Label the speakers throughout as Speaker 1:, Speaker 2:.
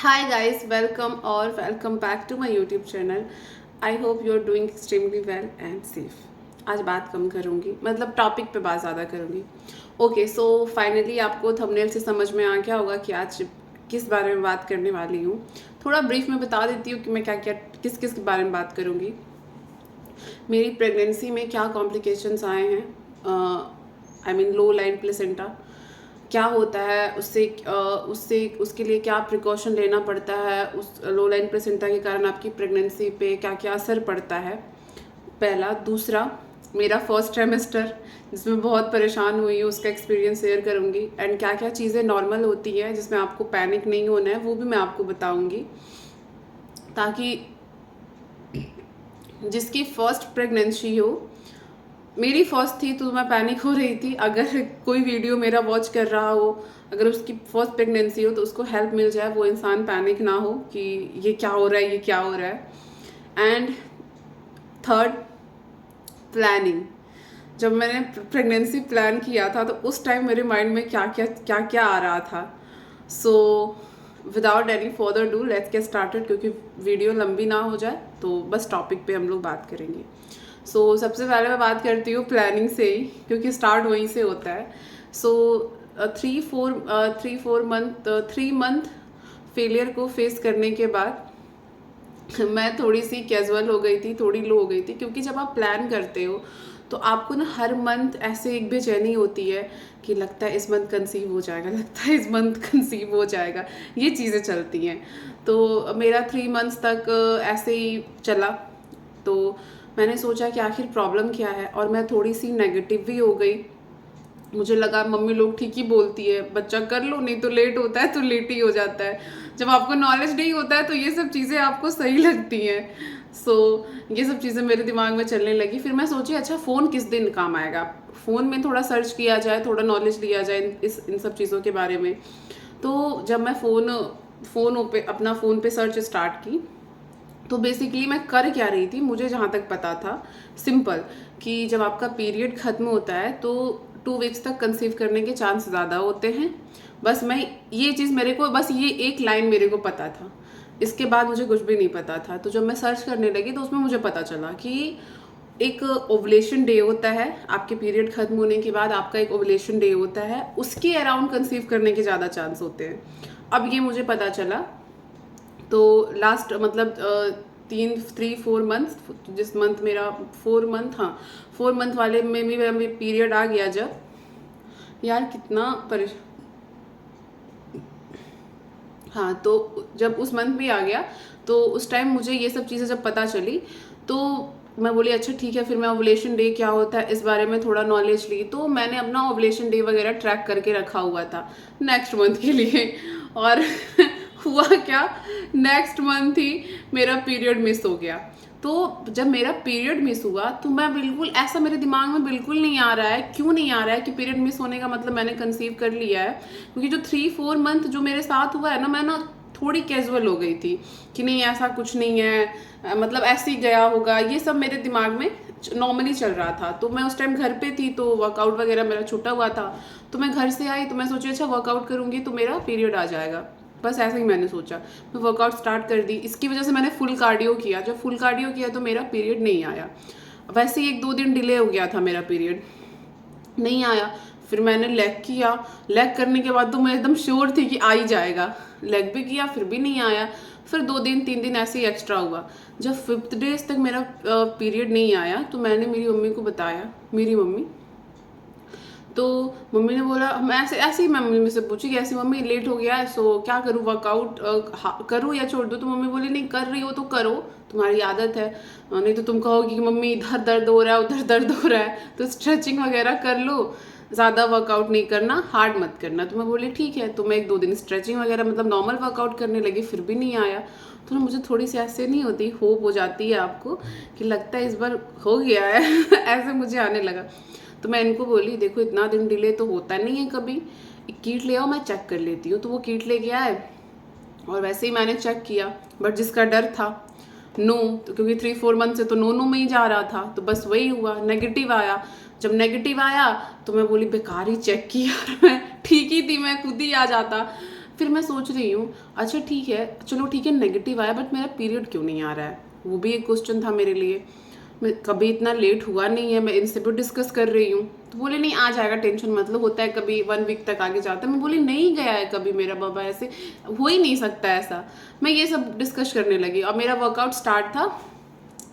Speaker 1: Hi guys, welcome back to my YouTube channel. I hope you are doing extremely well and safe. आज बात कम करूँगी, मतलब topic पे बात ज़्यादा करूँगी. ओके, सो फाइनली आपको थंबनेल से समझ में आ गया होगा कि आज किस बारे में बात करने वाली हूँ. थोड़ा ब्रीफ में बता देती हूँ कि मैं क्या क्या किस किस के बारे में बात करूँगी. मेरी प्रेगनेंसी में क्या कॉम्प्लिकेशंस आए हैं, I mean low line placenta क्या होता है, उससे उसके लिए क्या प्रिकॉशन लेना पड़ता है, उस लो लाइन प्लेसेंटा के कारण आपकी प्रेगनेंसी पे क्या क्या असर पड़ता है. पहला. दूसरा, मेरा फर्स्ट ट्राइमेस्टर जिसमें बहुत परेशान हुई हूँ, उसका एक्सपीरियंस शेयर करूँगी. एंड क्या क्या चीज़ें नॉर्मल होती हैं जिसमें आपको पैनिक नहीं होना है, वो भी मैं आपको बताऊँगी, ताकि जिसकी फर्स्ट प्रेगनेंसी हो. मेरी फर्स्ट थी तो मैं पैनिक हो रही थी. अगर कोई वीडियो मेरा वॉच कर रहा हो, अगर उसकी फर्स्ट प्रेगनेंसी हो तो उसको हेल्प मिल जाए, वो इंसान पैनिक ना हो कि ये क्या हो रहा है, ये क्या हो रहा है. And third, planning. जब मैंने प्रेगनेंसी प्लान किया था तो उस टाइम मेरे माइंड में क्या क्या आ रहा था. So without any further do let's get started, क्योंकि वीडियो लंबी ना हो जाए तो बस टॉपिक पे हम लोग बात करेंगे. सो सबसे पहले मैं बात करती हूँ प्लानिंग से ही, क्योंकि स्टार्ट वहीं से होता है. सो 3 मंथ फेलियर को फेस करने के बाद मैं थोड़ी सी कैजुअल हो गई थी, थोड़ी लो हो गई थी, क्योंकि जब आप प्लान करते हो तो आपको ना हर मंथ ऐसे एक बेचैनी होती है कि लगता है इस मंथ कंसीव हो जाएगा, लगता है इस मंथ कंसीव हो जाएगा, ये चीज़ें चलती हैं. तो मेरा 3 मंथ्स तक ऐसे ही चला. तो मैंने सोचा कि आखिर प्रॉब्लम क्या है, और मैं थोड़ी सी नेगेटिव भी हो गई. मुझे लगा मम्मी लोग ठीक ही बोलती है, बच्चा कर लो, नहीं तो लेट होता है तो लेट ही हो जाता है. जब आपको नॉलेज नहीं होता है तो ये सब चीज़ें आपको सही लगती हैं. सो ये सब चीज़ें मेरे दिमाग में चलने लगी. फिर मैं सोची अच्छा फ़ोन किस दिन काम आएगा, फ़ोन में थोड़ा सर्च किया जाए, थोड़ा नॉलेज लिया जाए इन सब चीज़ों के बारे में. तो जब मैं अपना फ़ोन पे सर्च स्टार्ट की, तो बेसिकली मैं कर क्या रही थी, मुझे जहाँ तक पता था सिंपल, कि जब आपका पीरियड ख़त्म होता है तो 2 वीक्स तक कंसीव करने के चांस ज़्यादा होते हैं. बस मैं ये चीज़ बस ये एक लाइन मेरे को पता था, इसके बाद मुझे कुछ भी नहीं पता था. तो जब मैं सर्च करने लगी तो उसमें मुझे पता चला कि एक ओवुलेशन डे होता है, आपके पीरियड ख़त्म होने के बाद आपका एक ओवुलेशन डे होता है, उसके अराउंड कंसीव करने के ज़्यादा चांस होते हैं. अब ये मुझे पता चला. तो लास्ट मतलब 3-4 मंथ, जिस मंथ मेरा 4 मंथ, हाँ 4 मंथ वाले में भी मेरा पीरियड आ गया. जब यार कितना हाँ, तो जब उस मंथ भी आ गया तो उस टाइम मुझे ये सब चीज़ें जब पता चली तो मैं बोली अच्छा ठीक है, फिर मैं ओवुलेशन डे क्या होता है इस बारे में थोड़ा नॉलेज ली. तो मैंने अपना ओवुलेशन डे वगैरह ट्रैक करके रखा हुआ था नेक्स्ट मंथ के लिए. और हुआ क्या, नेक्स्ट मंथ ही मेरा पीरियड मिस हो गया. तो जब मेरा पीरियड मिस हुआ तो मैं बिल्कुल ऐसा, मेरे दिमाग में बिल्कुल नहीं आ रहा है, क्यों नहीं आ रहा है कि पीरियड मिस होने का मतलब मैंने कंसीव कर लिया है. क्योंकि जो 3-4 मंथ जो मेरे साथ हुआ है ना, मैं ना थोड़ी कैजुअल हो गई थी कि नहीं ऐसा कुछ नहीं है, मतलब ऐसे ही गया होगा, ये सब मेरे दिमाग में नॉर्मली चल रहा था. तो मैं उस टाइम घर पे थी, तो वर्कआउट वगैरह मेरा छूटा हुआ था. तो मैं घर से आई तो मैं सोची अच्छा वर्कआउट करूँगी तो मेरा पीरियड आ जाएगा. बस ऐसे ही मैंने सोचा, मैं वर्कआउट स्टार्ट कर दी. इसकी वजह से मैंने फुल कार्डियो किया. जब फुल कार्डियो किया तो मेरा पीरियड नहीं आया. वैसे ही 1-2 दिन डिले हो गया था, मेरा पीरियड नहीं आया. फिर मैंने लेग किया. लेग करने के बाद तो मैं एकदम श्योर थी कि आ ही जाएगा. लेग भी किया, फिर भी नहीं आया. फिर 2 दिन 3 दिन ऐसे ही एक्स्ट्रा हुआ. जब 5th डेज तक मेरा पीरियड नहीं आया तो मैंने मेरी मम्मी को बताया. मेरी मम्मी, तो मम्मी ने बोला, मैं ऐसे ही मैं मम्मी से पूछी कि ऐसे मम्मी लेट हो गया है, सो क्या करूँ, वर्कआउट करूँ या छोड़ दूँ. तो मम्मी बोली नहीं, कर रही हो तो करो, तुम्हारी आदत है, नहीं तो तुम कहोगी कि मम्मी इधर दर्द हो रहा है उधर दर्द हो रहा है, तो स्ट्रेचिंग वगैरह कर लो, ज़्यादा वर्कआउट नहीं करना, हार्ड मत करना. तो मैं बोली ठीक है. तो मैं 1-2 दिन स्ट्रेचिंग वगैरह मतलब नॉर्मल वर्कआउट करने लगी, फिर भी नहीं आया. तो ना मुझे थोड़ी सी ऐसे नहीं होती, होप हो जाती है आपको कि लगता है इस बार हो गया है ऐसे मुझे आने लगा. तो मैं इनको बोली देखो इतना दिन डिले तो होता नहीं है कभी, एक किट ले आओ मैं चेक कर लेती हूँ. तो वो किट लेके आए और वैसे ही मैंने चेक किया. बट जिसका डर था नो, तो क्योंकि 3-4 मंथ से तो नो में ही जा रहा था, तो बस वही हुआ, नेगेटिव आया. जब नेगेटिव आया तो मैं बोली बेकार ही चेक किया, मैं ठीक ही थी, मैं खुद ही आ जाता. फिर मैं सोच रही हूँ अच्छा ठीक है, चलो ठीक है नेगेटिव आया, बट मेरा पीरियड क्यों नहीं आ रहा है, वो भी एक क्वेश्चन था मेरे लिए। मैं कभी इतना लेट हुआ नहीं है, मैं इनसे भी डिस्कस कर रही हूँ। तो बोले नहीं आ जाएगा, टेंशन मतलब होता है कभी 1 वीक तक आगे जाता है। मैं बोली नहीं गया है कभी मेरा बाबा, ऐसे हो ही नहीं सकता ऐसा। मैं ये सब डिस्कस करने लगी और मेरा वर्कआउट स्टार्ट था,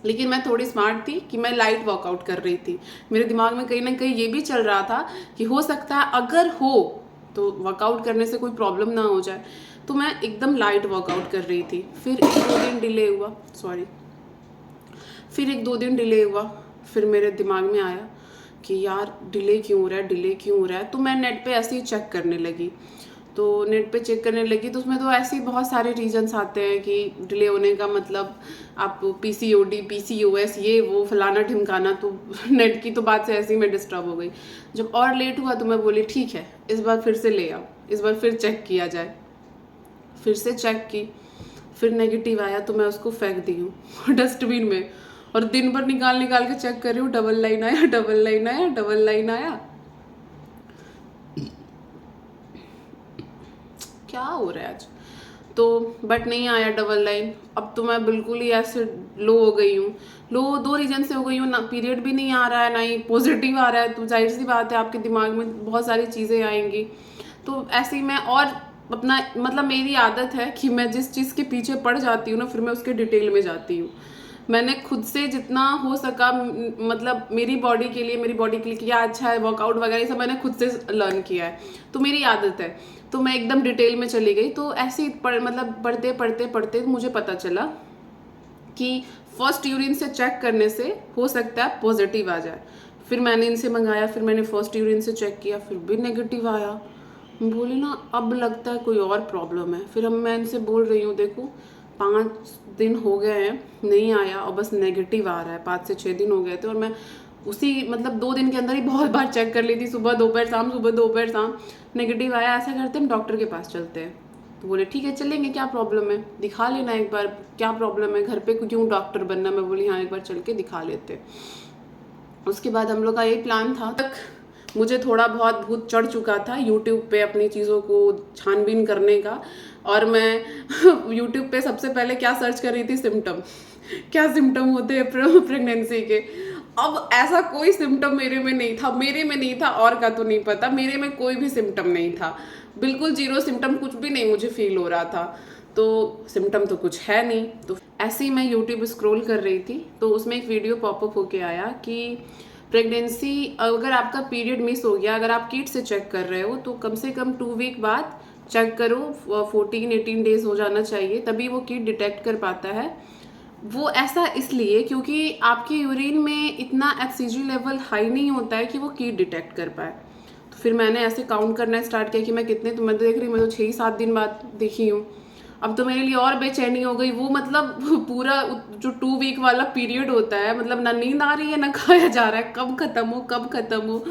Speaker 1: लेकिन मैं थोड़ी स्मार्ट थी कि मैं लाइट वर्कआउट कर रही थी। मेरे दिमाग में कहीं ना कहीं ये भी चल रहा था कि हो सकता है अगर हो तो वर्कआउट करने से कोई प्रॉब्लम ना हो जाए, तो मैं एकदम लाइट वर्कआउट कर रही थी। फिर 1-2 दिन डिले हुआ, फिर 1-2 दिन डिले हुआ। फिर मेरे दिमाग में आया कि यार डिले क्यों हो रहा है, डिले क्यों हो रहा है। तो मैं नेट पे ऐसे ही चेक करने लगी, तो नेट पे चेक करने लगी तो उसमें तो ऐसे ही बहुत सारे रीजंस आते हैं कि डिले होने का मतलब आप पीसीओडी, पीसीओएस, ये वो फलाना ढिमकाना। तो नेट की तो बात से ऐसे ही मैं डिस्टर्ब हो गई। जब और लेट हुआ तो मैं बोली ठीक है इस बार फिर से ले आओ, इस बार फिर चेक किया जाए। फिर से चेक की, फिर नेगेटिव आया तो मैं उसको फेंक दी हूँ डस्टबिन में। और दिन भर निकाल निकाल के चेक कर रही हूँ, डबल लाइन आया, डबल लाइन आया, डबल लाइन आया, क्या हो रहा है आज। तो बट नहीं आया डबल लाइन। अब तो मैं बिल्कुल ही ऐसे लो हो गई हूँ। लो 2 रीजन से हो गई हूँ, ना पीरियड भी नहीं आ रहा है ना ही पॉजिटिव आ रहा है। तो जाहिर सी बात है आपके दिमाग में बहुत सारी चीज़ें आएंगी। तो ऐसे ही मैं और अपना मतलब मेरी आदत है कि मैं जिस चीज़ के पीछे पड़ जाती हूँ ना, फिर मैं उसके डिटेल में जाती हूँ। मैंने खुद से जितना हो सका मतलब मेरी बॉडी के लिए किया अच्छा है, वर्कआउट वगैरह ये सब मैंने खुद से लर्न किया है, तो मेरी आदत है। तो मैं एकदम डिटेल में चली गई। तो ऐसे ही मतलब पढ़ते पढ़ते पढ़ते मुझे पता चला कि फर्स्ट यूरिन से चेक करने से हो सकता है पॉजिटिव आ जाए। फिर मैंने इनसे मंगाया, फिर मैंने फर्स्ट यूरिन से चेक किया, फिर भी नेगेटिव आया। बोली ना अब लगता है कोई और प्रॉब्लम है। फिर मैं इनसे बोल रही हूँ देखो 5 दिन हो गए हैं नहीं आया और बस नेगेटिव आ रहा है, 5 से 6 दिन हो गए थे। और मैं उसी मतलब 2 दिन के अंदर ही बहुत बार चेक कर ली थी, सुबह दोपहर शाम, सुबह दोपहर शाम, नेगेटिव आया। ऐसा करते हम डॉक्टर के पास चलते हैं। तो बोले ठीक है चलेंगे, क्या प्रॉब्लम है, दिखा लेना एक बार, क्या प्रॉब्लम है, घर पे क्यों डॉक्टर बनना। मैं बोली हाँ एक बार चल के दिखा लेते। उसके बाद हम लोग का यही प्लान था। तक मुझे थोड़ा बहुत भूत चढ़ चुका था यूट्यूब पे अपनी चीज़ों को छानबीन करने का। और मैं यूट्यूब पे सबसे पहले क्या सर्च कर रही थी, सिम्टम, क्या सिम्टम होते हैं प्रेगनेंसी के। अब ऐसा कोई सिम्टम मेरे में नहीं था, और का तो नहीं पता, मेरे में कोई भी सिम्टम नहीं था, बिल्कुल 0 सिम्टम, कुछ भी नहीं मुझे फील हो रहा था। तो सिम्टम तो कुछ है नहीं। तो ऐसे ही मैं यूट्यूब स्क्रॉल कर रही थी तो उसमें एक वीडियो पॉपअप होके आया कि प्रेगनेंसी अगर आपका पीरियड मिस हो गया, अगर आप किट से चेक कर रहे हो तो कम से कम 2 वीक बाद चेक करो, 14-18 डेज हो जाना चाहिए, तभी वो किट डिटेक्ट कर पाता है। वो ऐसा इसलिए क्योंकि आपके यूरिन में इतना HCG लेवल हाई नहीं होता है कि वो कीट डिटेक्ट कर पाए। तो फिर मैंने ऐसे काउंट करना स्टार्ट किया कि मैं कितने, तो मैं देख रही हूँ मैं तो 6-7 दिन बाद देखी हूँ। अब तो मेरे लिए और बेचैनी हो गई। वो मतलब पूरा जो 2 वीक वाला पीरियड होता है, मतलब ना नींद आ रही है ना खाया जा रहा है, कब खत्म हो कब खत्म हो।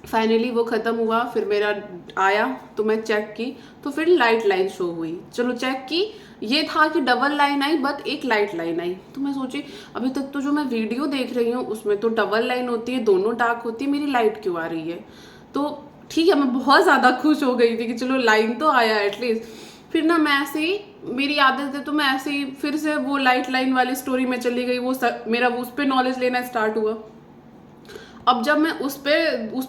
Speaker 1: फाइनली वो ख़त्म हुआ, फिर मेरा आया तो मैं चेक की तो फिर लाइट लाइन शो हुई। चलो चेक की, ये था कि डबल लाइन आई बट एक लाइट लाइन आई। तो मैं सोची अभी तक तो जो मैं वीडियो देख रही हूँ उसमें तो डबल लाइन होती है, दोनों डार्क होती है, मेरी लाइट क्यों आ रही है। तो ठीक है, मैं बहुत ज़्यादा खुश हो गई थी कि चलो लाइन तो आया एटलीस्ट। फिर ना मैं ऐसे ही, मेरी आदत है तो मैं ऐसे ही फिर से वो लाइट लाइन वाली स्टोरी में चली गई। मेरा उस पर नॉलेज लेना स्टार्ट हुआ। अब जब मैं उस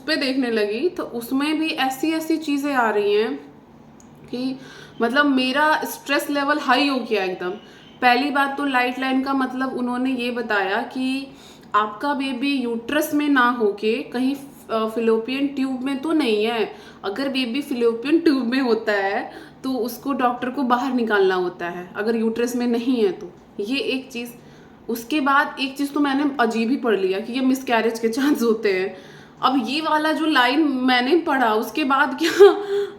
Speaker 1: पे देखने लगी तो उसमें भी ऐसी ऐसी चीज़ें आ रही हैं कि मतलब मेरा स्ट्रेस लेवल हाई हो गया एकदम। पहली बात तो लाइट लाइन का मतलब उन्होंने ये बताया कि आपका बेबी यूट्रस में ना होके कहीं फिलोपियन ट्यूब में तो नहीं है। अगर बेबी फिलोपियन ट्यूब में होता है तो उसको डॉक्टर को बाहर निकालना होता है, अगर यूट्रस में नहीं है तो। ये एक चीज़। उसके बाद एक चीज़ तो मैंने अजीब ही पढ़ लिया कि ये मिसकैरेज के चांस होते हैं। अब ये वाला जो लाइन मैंने पढ़ा उसके बाद क्या,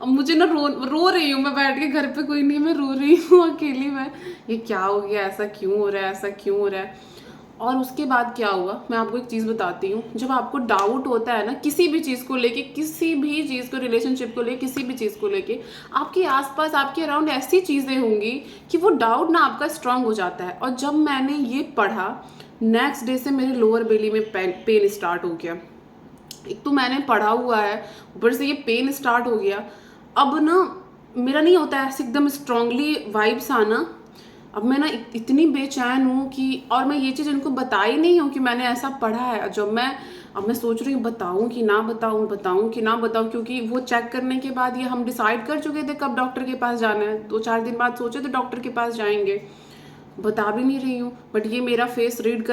Speaker 1: अब मुझे ना रो रही हूँ मैं बैठ के, घर पे कोई नहीं, मैं रो रही हूँ अकेली। मैं ये क्या हो गया, ऐसा क्यों हो रहा है, ऐसा क्यों हो रहा है। और उसके बाद क्या हुआ मैं आपको एक चीज़ बताती हूँ। जब आपको डाउट होता है ना किसी भी चीज़ को लेके, किसी भी चीज़ को, रिलेशनशिप को लेके, किसी भी चीज़ को लेके, आपके आसपास आपके अराउंड ऐसी चीज़ें होंगी कि वो डाउट ना आपका स्ट्रांग हो जाता है। और जब मैंने ये पढ़ा, नेक्स्ट डे से मेरे लोअर बेली में पेन स्टार्ट हो गया। एक तो मैंने पढ़ा हुआ है, ऊपर से ये पेन स्टार्ट हो गया। अब ना मेरा नहीं होता है ऐसे एकदम स्ट्रांगली वाइब्स आना। अब मैं ना इतनी बेचैन हूँ कि, और मैं ये चीज़ इनको बताई नहीं हूँ कि मैंने ऐसा पढ़ा है। अब मैं सोच रही हूँ बताऊँ कि ना बताऊँ, बताऊँ कि ना बताऊँ, क्योंकि वो चेक करने के बाद ये हम डिसाइड कर चुके थे कब डॉक्टर के पास जाना है। 2-4 दिन बाद सोचे तो डॉक्टर के पास जाएंगे, बता भी नहीं रही हूँ। बट ये मेरा फेस रीड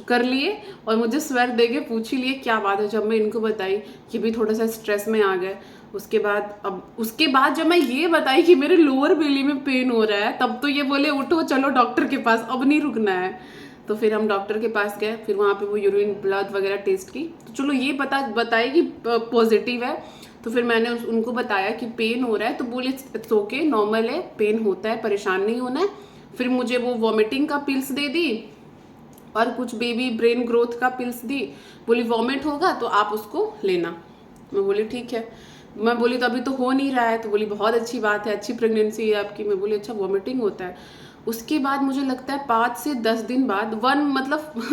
Speaker 1: कर लिए और मुझे स्वर दे के पूछ ही लिए क्या बात है। जब मैं इनको बताई, ये भी थोड़ा सा स्ट्रेस में आ गए। उसके बाद जब मैं ये बताई कि मेरे लोअर बेली में पेन हो रहा है, तब तो ये बोले उठो चलो डॉक्टर के पास, अब नहीं रुकना है। तो फिर हम डॉक्टर के पास गए, फिर वहाँ पे वो यूरिन ब्लड वगैरह टेस्ट की, तो चलो ये बताए कि पॉजिटिव है। तो फिर मैंने उनको बताया कि पेन हो रहा है, तो बोले इट्स ओके, नॉर्मल है, पेन होता है, परेशान नहीं होना है। फिर मुझे वो वॉमिटिंग का पिल्स दे दी और कुछ बेबी ब्रेन ग्रोथ का पिल्स दी। बोली वॉमिट होगा तो आप उसको लेना। मैं बोली ठीक है। मैं बोली तो अभी तो हो नहीं रहा है। तो बोली बहुत अच्छी बात है, अच्छी प्रेगनेंसी है आपकी। मैं बोली अच्छा वॉमिटिंग होता है। उसके बाद मुझे लगता है 5 से 10 दिन बाद,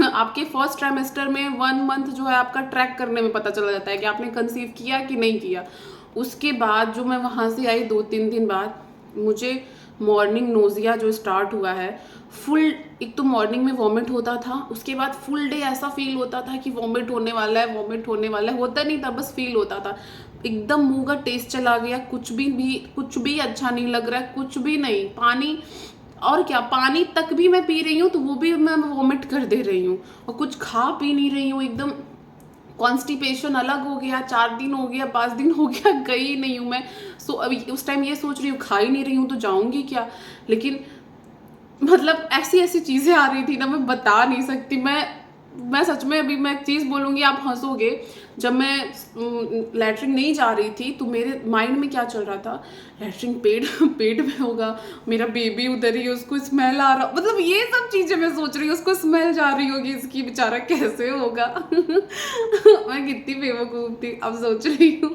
Speaker 1: आपके फर्स्ट ट्राइमेस्टर में 1 मंथ जो है आपका ट्रैक करने में पता चला जाता है कि आपने कंसीव किया कि नहीं किया। उसके बाद जो मैं वहाँ से आई 2-3 दिन बाद, मुझे मॉर्निंग नोजिया जो स्टार्ट हुआ है, फुल, एक तो मॉर्निंग में वॉमिट होता था, उसके बाद फुल डे ऐसा फील होता था कि वॉमिट होने वाला है, वॉमिट होने वाला है। होता नहीं था, बस फील होता था। एकदम मुंह का टेस्ट चला गया, कुछ भी अच्छा नहीं लग रहा है, कुछ भी नहीं। पानी, और क्या, पानी तक भी मैं पी रही हूँ तो वो भी मैं वॉमिट कर दे रही हूँ, और कुछ खा पी नहीं रही हूँ। एकदम कॉन्स्टिपेशन अलग हो गया, 4 दिन हो गया, 5 दिन हो गया, गई नहीं हूँ मैं। सो अभी उस टाइम ये सोच रही हूँ खा ही नहीं रही हूँ तो जाऊंगी क्या। लेकिन मतलब ऐसी ऐसी चीजें आ रही थी ना, मैं बता नहीं सकती। मैं सच में, अभी मैं एक चीज बोलूंगी आप हंसोगे। जब मैं लैट्रिन नहीं जा रही थी तो मेरे माइंड में क्या चल रहा था, लैट्रिन पेट में होगा, मेरा बेबी उधर ही है, उसको स्मेल आ रहा, मतलब ये सब चीजें मैं सोच रही हूँ। उसको स्मेल जा रही होगी, इसकी बेचारा कैसे होगा। मैं कितनी बेवकूफ थी, अब सोच रही हूँ।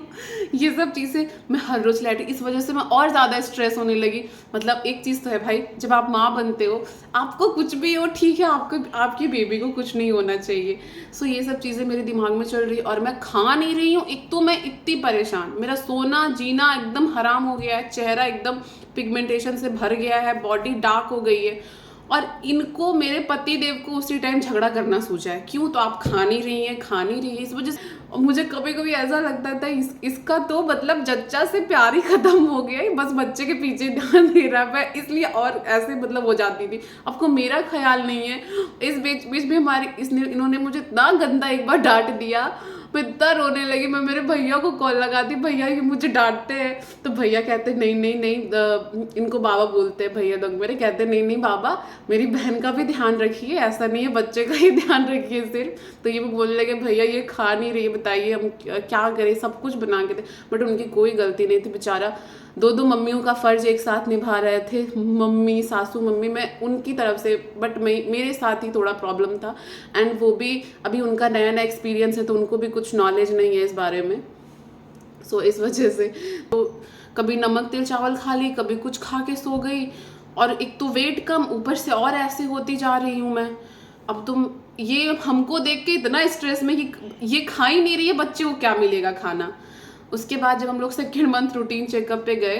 Speaker 1: ये सब चीजें मैं हर रोज लैट्रिन, इस वजह से मैं और ज्यादा स्ट्रेस होने लगी। मतलब एक चीज तो है भाई, जब आप माँ बनते हो, आपको कुछ भी हो ठीक है, आपको आपकी बेबी को कुछ नहीं होना चाहिए। सो ये सब चीज़ें मेरे दिमाग में चल रही है और मैं खा नहीं रही हूँ। एक तो मैं इतनी परेशान, मेरा सोना जीना एकदम हराम हो गया है, चेहरा एकदम पिगमेंटेशन से भर गया है, बॉडी डार्क हो गई है। और इनको, मेरे पति देव को उसी टाइम झगड़ा करना सूझा है, क्यों, तो आप खा नहीं रही हैं, खा नहीं रही है, इस वजह से। और मुझे कभी कभी ऐसा लगता था इसका तो मतलब जच्चा से प्यार ही खत्म हो गया है, बस बच्चे के पीछे ध्यान दे रहा है, मैं इसलिए और ऐसे मतलब हो जाती थी। आपको मेरा ख्याल नहीं है। इस बीच बीच में इन्होंने मुझे इतना गंदा एक बार डांट दिया, मैं इतना रोने लगी। मैं मेरे भैया को कॉल लगाती, भैया ये मुझे डांटते हैं। तो भैया कहते नहीं नहीं नहीं, इनको बाबा बोलते हैं भैया लोग मेरे, कहते नहीं नहीं बाबा, मेरी बहन का भी ध्यान रखिए, ऐसा नहीं है बच्चे का ही ध्यान रखिए सिर्फ। तो ये भी बोलने लगे भैया ये खा नहीं रही है, बताइए हम क्या करें, सब कुछ बना के दे। बट उनकी कोई गलती नहीं थी, बेचारा 2 मम्मियों का फर्ज एक साथ निभा रहे थे, मम्मी, सासू मम्मी, मैं उनकी तरफ से। बट मेरे साथ ही थोड़ा प्रॉब्लम था, एंड वो भी अभी उनका नया नया एक्सपीरियंस है, तो उनको भी कुछ नॉलेज नहीं है इस बारे में। सो इस वजह से तो कभी नमक तेल चावल खा ली, कभी कुछ खा के सो गई, और एक तो वेट कम, ऊपर से और ऐसे होती जा रही हूँ मैं। अब तुम ये हमको देख के इतना स्ट्रेस में कि ये खा ही नहीं रही है, बच्चे को क्या मिलेगा खाना। उसके बाद जब हम लोग 2nd मंथ रूटीन चेकअप पे गए,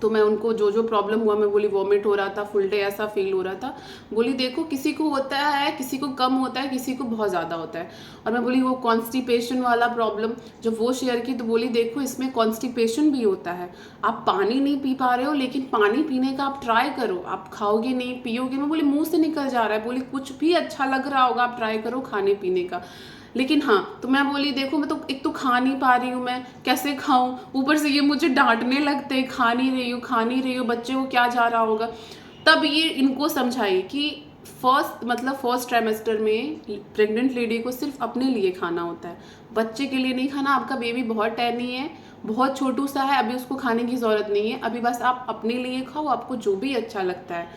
Speaker 1: तो मैं उनको जो जो प्रॉब्लम हुआ, मैं बोली वॉमिट हो रहा था, फुल डे ऐसा फील हो रहा था। बोली देखो किसी को होता है, किसी को कम होता है, किसी को बहुत ज़्यादा होता है। और मैं बोली वो कॉन्स्टिपेशन वाला प्रॉब्लम जब वो शेयर की, तो बोली देखो इसमें कॉन्स्टिपेशन भी होता है, आप पानी नहीं पी पा रहे हो, लेकिन पानी पीने का आप ट्राई करो, आप खाओगे नहीं पियोगे। मैं बोली मुँह से निकल जा रहा है, बोली कुछ भी अच्छा लग रहा होगा आप ट्राई करो खाने पीने का। लेकिन हाँ, तो मैं बोली देखो मैं तो एक तो खा नहीं पा रही हूँ, मैं कैसे खाऊं, ऊपर से ये मुझे डांटने लगते हैं, खा नहीं रही हूँ, बच्चे को क्या जा रहा होगा। तब ये इनको समझाई कि फर्स्ट ट्राइमेस्टर में प्रेग्नेंट लेडी को सिर्फ अपने लिए खाना होता है, बच्चे के लिए नहीं खाना। आपका बेबी बहुत टैनी है, बहुत छोटू सा है, अभी उसको खाने की ज़रूरत नहीं है, अभी बस आप अपने लिए खाओ, आपको जो भी अच्छा लगता है,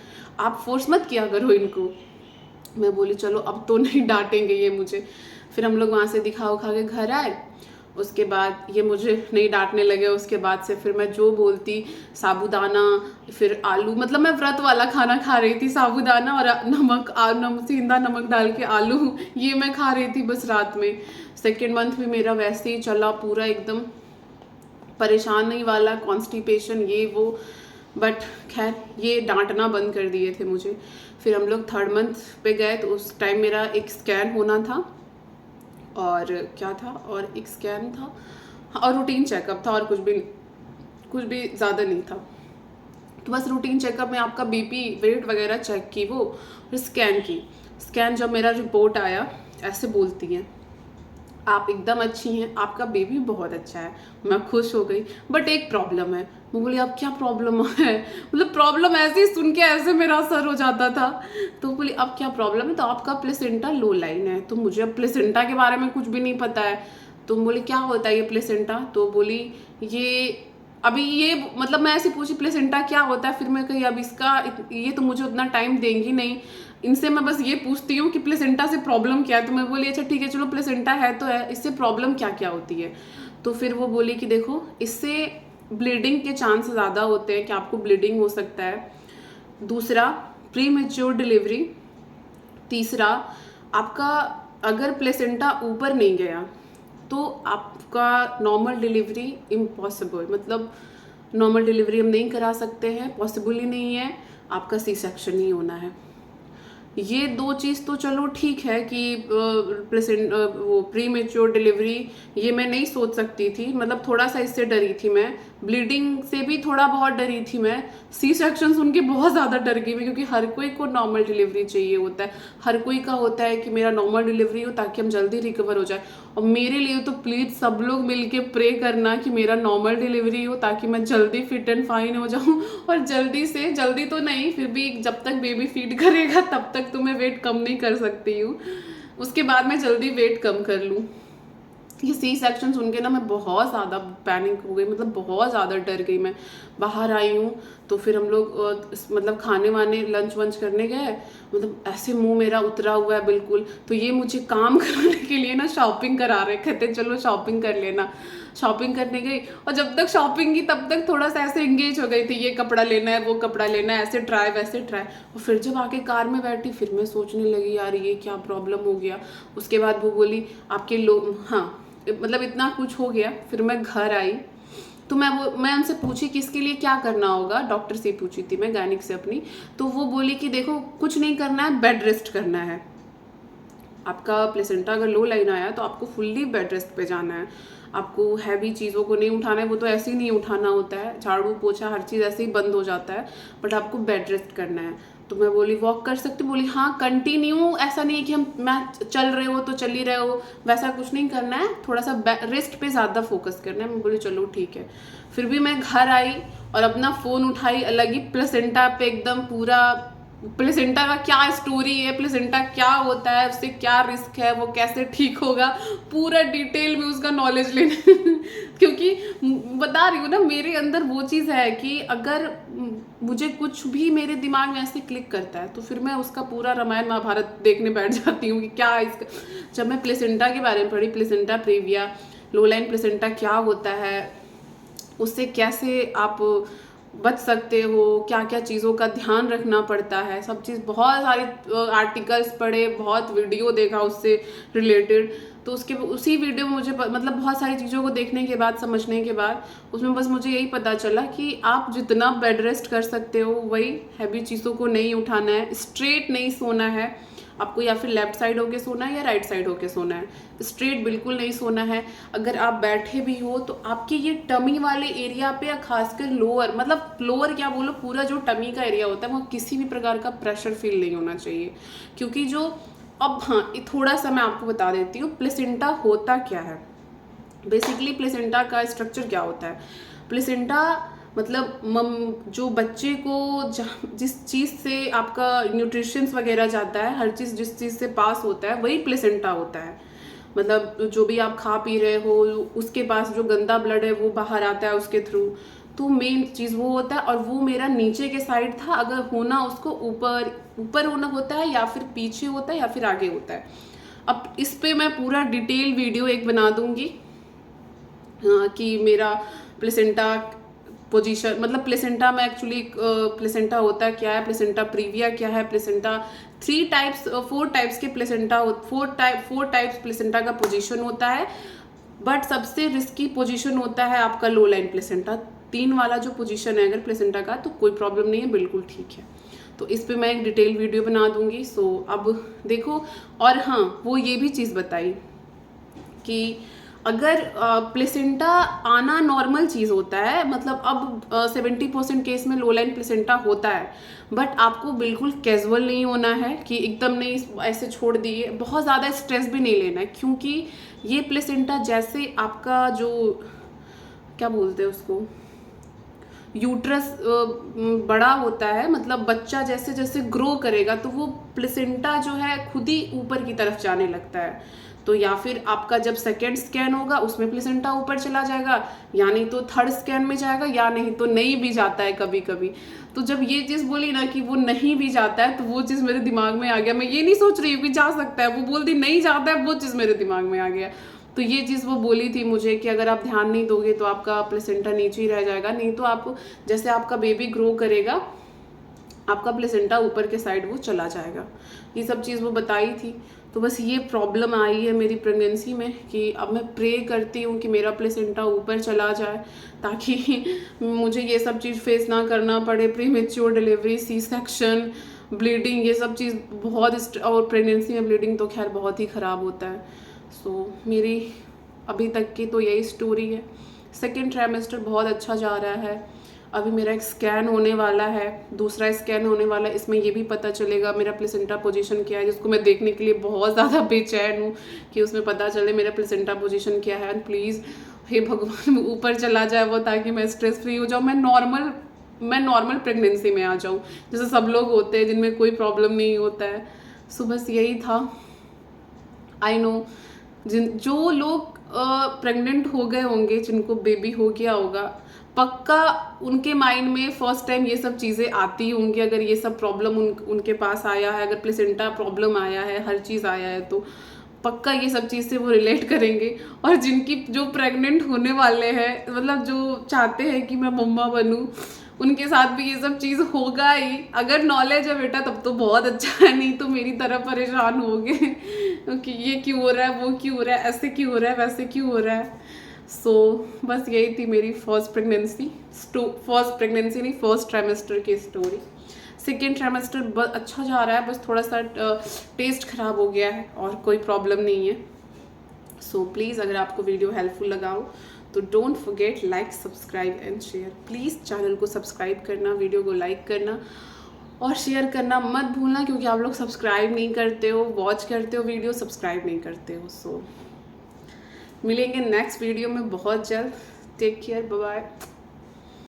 Speaker 1: आप फोर्स मत किया करो इनको। मैं बोली चलो अब तो नहीं डांटेंगे ये मुझे। फिर हम लोग वहाँ से दिखा उखा के घर आए, उसके बाद ये मुझे नहीं डांटने लगे। उसके बाद से फिर मैं जो बोलती, साबूदाना, फिर आलू, मतलब मैं व्रत वाला खाना खा रही थी, साबूदाना और सेंधा नमक डाल के आलू, ये मैं खा रही थी बस रात में। 2nd मंथ भी मेरा वैसे ही चला पूरा एकदम परेशानी वाला कॉन्स्टिपेशन ये वो, बट खैर ये डांटना बंद कर दिए थे मुझे। फिर हम लोग 3rd मंथ पे गए तो उस टाइम मेरा एक स्कैन होना था और क्या था, और एक स्कैन था और रूटीन चेकअप था, और कुछ भी ज़्यादा नहीं था। तो बस रूटीन चेकअप में आपका बीपी वेट वगैरह चेक की वो, फिर स्कैन की। स्कैन जब मेरा रिपोर्ट आया, ऐसे बोलती हैं आप एकदम अच्छी हैं, आपका बेबी बहुत अच्छा है। मैं खुश हो गई, बट एक प्रॉब्लम है। मैं बोली अब क्या प्रॉब्लम है, मतलब प्रॉब्लम ऐसे ही सुन के ऐसे मेरा सर हो जाता था। तो बोली अब क्या प्रॉब्लम है, तो आपका प्लेसेंटा लो लाइन है। तो मुझे अब प्लेसेंटा के बारे में कुछ भी नहीं पता है। तो बोली क्या होता है ये प्लेसेंटा, तो बोली ये अभी ये मतलब मैं ऐसे पूछी प्लेसेंटा क्या होता है, फिर मैं कही अब इसका ये तो मुझे उतना टाइम देंगी नहीं, इनसे मैं बस ये पूछती हूँ कि प्लेसेंटा से प्रॉब्लम क्या है। तो मैं बोली अच्छा ठीक है चलो प्लेसेंटा है तो है, इससे प्रॉब्लम क्या क्या होती है। तो फिर वो बोली कि देखो इससे ब्लीडिंग के चांस ज़्यादा होते हैं कि आपको ब्लीडिंग हो सकता है, दूसरा प्री मेच्योर डिलीवरी, तीसरा आपका अगर प्लेसेंटा ऊपर नहीं गया तो आपका नॉर्मल डिलीवरी इम्पॉसिबल, मतलब नॉर्मल डिलीवरी हम नहीं करा सकते हैं, पॉसिबल ही नहीं है, आपका सी सेक्शन ही होना है। ये 2 चीज़ तो चलो ठीक है कि प्रेजेंट वो प्री मेच्योर डिलीवरी ये मैं नहीं सोच सकती थी, मतलब थोड़ा सा इससे डरी थी मैं, ब्लीडिंग से भी थोड़ा बहुत डरी थी मैं, सी सेक्शन सुन के बहुत ज़्यादा डर गई मैं, क्योंकि हर कोई को नॉर्मल डिलीवरी चाहिए होता है, हर कोई का होता है कि मेरा नॉर्मल डिलीवरी हो ताकि हम जल्दी रिकवर हो जाए। और मेरे लिए तो प्लीज़ सब लोग मिल के प्रे करना कि मेरा नॉर्मल डिलीवरी हो ताकि मैं जल्दी फिट एंड फाइन हो जाऊँ, और जल्दी से जल्दी तो नहीं फिर भी जब तक बेबी फीड करेगा तब तक तो मैं वेट कम नहीं कर सकती हूँ, उसके बाद मैं जल्दी वेट कम कर लूँ। ये सी सेक्शन सुन के ना मैं बहुत ज़्यादा पैनिक हो गई, मतलब बहुत ज़्यादा डर गई मैं। बाहर आई हूँ तो फिर हम लोग मतलब खाने वाने लंच वंच करने गए, मतलब ऐसे मुंह मेरा उतरा हुआ है बिल्कुल। तो ये मुझे काम कराने के लिए ना शॉपिंग करा रहे, कहते चलो शॉपिंग कर लेना। शॉपिंग करने गई और जब तक शॉपिंग की तब तक थोड़ा सा ऐसे एंगेज हो गई थी, ये कपड़ा लेना है वो कपड़ा लेना है, ऐसे ट्राई वैसे ट्राई। और फिर जब आके कार में बैठी फिर मैं सोचने लगी यार ये क्या प्रॉब्लम हो गया। उसके बाद वो बोली आपके लोग, हाँ मतलब इतना कुछ हो गया। फिर मैं घर आई तो मैं उनसे पूछी कि इसके लिए क्या करना होगा, डॉक्टर से पूछी थी मैं, गायनिक से अपनी। तो वो बोली कि देखो कुछ नहीं करना है, बेड रेस्ट करना है। आपका प्लेसेंटा अगर लो लाइन आया तो आपको फुल्ली बेड रेस्ट पे जाना है, आपको हैवी चीज़ों को नहीं उठाना है, वो तो ऐसे ही नहीं उठाना होता है, झाड़ू पोछा हर चीज़ ऐसे ही बंद हो जाता है, बट आपको बेड रेस्ट करना है। तो मैं बोली वॉक कर सकती, बोली हाँ कंटिन्यू, ऐसा नहीं है कि हम मैं चल रहे हो तो चल ही रहे हो, वैसा कुछ नहीं करना है, थोड़ा सा रेस्ट पे ज़्यादा फोकस करना है। मैं बोली चलो ठीक है। फिर भी मैं घर आई और अपना फ़ोन उठाई, अलग ही प्लेसेंटा पे एकदम पूरा प्लेसेंटा का क्या स्टोरी है, प्लेसेंटा क्या होता है, उससे क्या रिस्क है, वो कैसे ठीक होगा, पूरा डिटेल में उसका नॉलेज लेना क्योंकि बता रही हूँ ना मेरे अंदर वो चीज़ है कि अगर मुझे कुछ भी मेरे दिमाग में ऐसे क्लिक करता है तो फिर मैं उसका पूरा रामायण महाभारत देखने बैठ जाती हूँ कि क्या इसका। जब मैं प्लेसेंटा के बारे में पढ़ी, प्लेसेंटा प्रीविया, लो लाइन प्लेसेंटा क्या होता है, उससे कैसे आप बच सकते हो, क्या क्या चीज़ों का ध्यान रखना पड़ता है, सब चीज़ बहुत सारे आर्टिकल्स पढ़े, बहुत वीडियो देखा उससे रिलेटेड। तो उसके उसी वीडियो में मुझे मतलब बहुत सारी चीज़ों को देखने के बाद, समझने के बाद, उसमें बस मुझे यही पता चला कि आप जितना बेड रेस्ट कर सकते हो वही, हैवी चीज़ों को नहीं उठाना है, स्ट्रेट नहीं सोना है आपको, या फिर लेफ्ट साइड होके सोना है या राइट साइड होके सोना है, स्ट्रेट बिल्कुल नहीं सोना है। अगर आप बैठे भी हो तो आपके ये टमी वाले एरिया पे या खासकर लोअर, मतलब लोअर क्या बोलो, पूरा जो टमी का एरिया होता है वो किसी भी प्रकार का प्रेशर फील नहीं होना चाहिए। क्योंकि जो अब हाँ थोड़ा सा मैं आपको बता देती हूँ प्लेसेंटा होता क्या है। बेसिकली प्लेसेंटा का स्ट्रक्चर क्या होता है, प्लेसेंटा मतलब जो बच्चे को जिस चीज़ से आपका न्यूट्रिशंस वगैरह जाता है, हर चीज़ जिस चीज़ से पास होता है वही प्लेसेंटा होता है। मतलब जो भी आप खा पी रहे हो उसके पास जो गंदा ब्लड है वो बाहर आता है उसके थ्रू, तो मेन चीज़ वो होता है। और वो मेरा नीचे के साइड था, अगर होना उसको ऊपर ऊपर होना होता है या फिर पीछे होता है या फिर आगे होता है। अब इस पे मैं पूरा डिटेल वीडियो एक बना दूंगी कि मेरा प्लेसेंटा पोजीशन, मतलब प्लेसेंटा में एक्चुअली प्लेसेंटा होता क्या है, प्लेसेंटा प्रीविया क्या है, प्लेसेंटा 4 टाइप्स के प्लेसेंटा, 4 टाइप्स प्लेसेंटा का पोजीशन होता है। बट सबसे रिस्की पोजीशन होता है आपका लो लाइन प्लेसेंटा। 3 वाला जो पोजीशन है अगर प्लेसेंटा का, तो कोई प्रॉब्लम नहीं है, बिल्कुल ठीक है। तो इस पे मैं एक डिटेल वीडियो बना दूंगी। सो अब देखो, और हाँ वो ये भी चीज़ बताई कि अगर प्लेसेंटा आना नॉर्मल चीज़ होता है, मतलब अब 70% केस में लो लाइन प्लेसेंटा होता है, बट आपको बिल्कुल कैजुअल नहीं होना है कि एकदम नहीं ऐसे छोड़ दिए, बहुत ज़्यादा स्ट्रेस भी नहीं लेना है, क्योंकि ये प्लेसेंटा जैसे आपका जो क्या बोलते हैं उसको, यूट्रस बड़ा होता है, मतलब बच्चा जैसे जैसे ग्रो करेगा तो वो प्लेसेंटा जो है खुद ही ऊपर की तरफ जाने लगता है। तो या फिर आपका जब सेकेंड स्कैन होगा उसमें प्लेसेंटा ऊपर चला जाएगा, या नहीं तो थर्ड स्कैन में जाएगा, या नहीं तो नहीं भी जाता है कभी कभी। तो जब ये चीज़ बोली ना कि वो नहीं भी जाता है, तो वो चीज़ मेरे दिमाग में आ गया। मैं ये नहीं सोच रही हूँ कि जा सकता है, वो बोल दी नहीं जाता है, वो चीज़ मेरे दिमाग में आ गया। तो ये चीज़ वो बोली थी मुझे कि अगर आप ध्यान नहीं दोगे तो आपका प्लेसेंटा नीचे ही रह जाएगा, नहीं तो आप जैसे आपका बेबी ग्रो करेगा आपका प्लेसेंटा ऊपर के साइड वो चला जाएगा। ये सब चीज़ वो बताई थी। तो बस ये प्रॉब्लम आई है मेरी प्रेगनेंसी में कि अब मैं प्रे करती हूँ कि मेरा प्लेसेंटा ऊपर चला जाए, ताकि मुझे ये सब चीज़ फेस ना करना पड़े, premature delivery, C section, bleeding, ये सब चीज़ बहुत, और प्रेगनेंसी में ब्लीडिंग तो खैर बहुत ही ख़राब होता है। सो मेरी अभी तक की तो यही स्टोरी है। सेकेंड ट्राइमेस्टर बहुत अच्छा जा रहा है। अभी मेरा एक स्कैन होने वाला है, दूसरा स्कैन होने वाला है, इसमें ये भी पता चलेगा मेरा प्लेसेंटा पोजीशन क्या है, जिसको मैं देखने के लिए बहुत ज़्यादा बेचैन हूँ कि उसमें पता चले मेरा प्लेसेंटा पोजीशन क्या है। एंड प्लीज़ हे भगवान ऊपर चला जाए वो, ताकि मैं स्ट्रेस फ्री हो जाऊँ, मैं नॉर्मल प्रेगनेंसी में आ जाऊँ, जैसे सब लोग होते हैं जिनमें कोई प्रॉब्लम नहीं होता है। सो बस यही था। आई नो जो लोग प्रेग्नेंट हो गए होंगे, जिनको बेबी हो गया होगा, पक्का उनके माइंड में फर्स्ट टाइम ये सब चीज़ें आती होंगी। अगर ये सब प्रॉब्लम उनके पास आया है, अगर प्लेसेंटा प्रॉब्लम आया है, हर चीज़ आया है, तो पक्का ये सब चीज़ से वो रिलेट करेंगे। और जिनकी जो प्रेग्नेंट होने वाले हैं, मतलब जो चाहते हैं कि मैं मम्मा बनूं, उनके साथ भी ये सब चीज़ होगा ही। अगर नॉलेज है बेटा तब तो बहुत अच्छा है, नहीं तो मेरी तरह परेशान होगे कि ये क्यों हो रहा है, वो क्यों हो रहा है, ऐसे क्यों हो रहा है, वैसे क्यों हो रहा है। सो बस यही थी मेरी फर्स्ट प्रेगनेंसी नहीं, फर्स्ट ट्राइमेस्टर की स्टोरी। सेकेंड ट्राइमेस्टर बहुत अच्छा जा रहा है, बस थोड़ा सा टेस्ट खराब हो गया है और कोई प्रॉब्लम नहीं है। सो प्लीज़ अगर आपको वीडियो हेल्पफुल लगा हो तो don't forget like, subscribe and share. Please channel को सब्सक्राइब करना, वीडियो को लाइक करना और शेयर करना मत भूलना, क्योंकि आप लोग सब्सक्राइब नहीं करते हो, वॉच करते हो वीडियो, सब्सक्राइब नहीं करते हो। सो मिलेंगे नेक्स्ट वीडियो में बहुत जल्द। Take care, bye bye.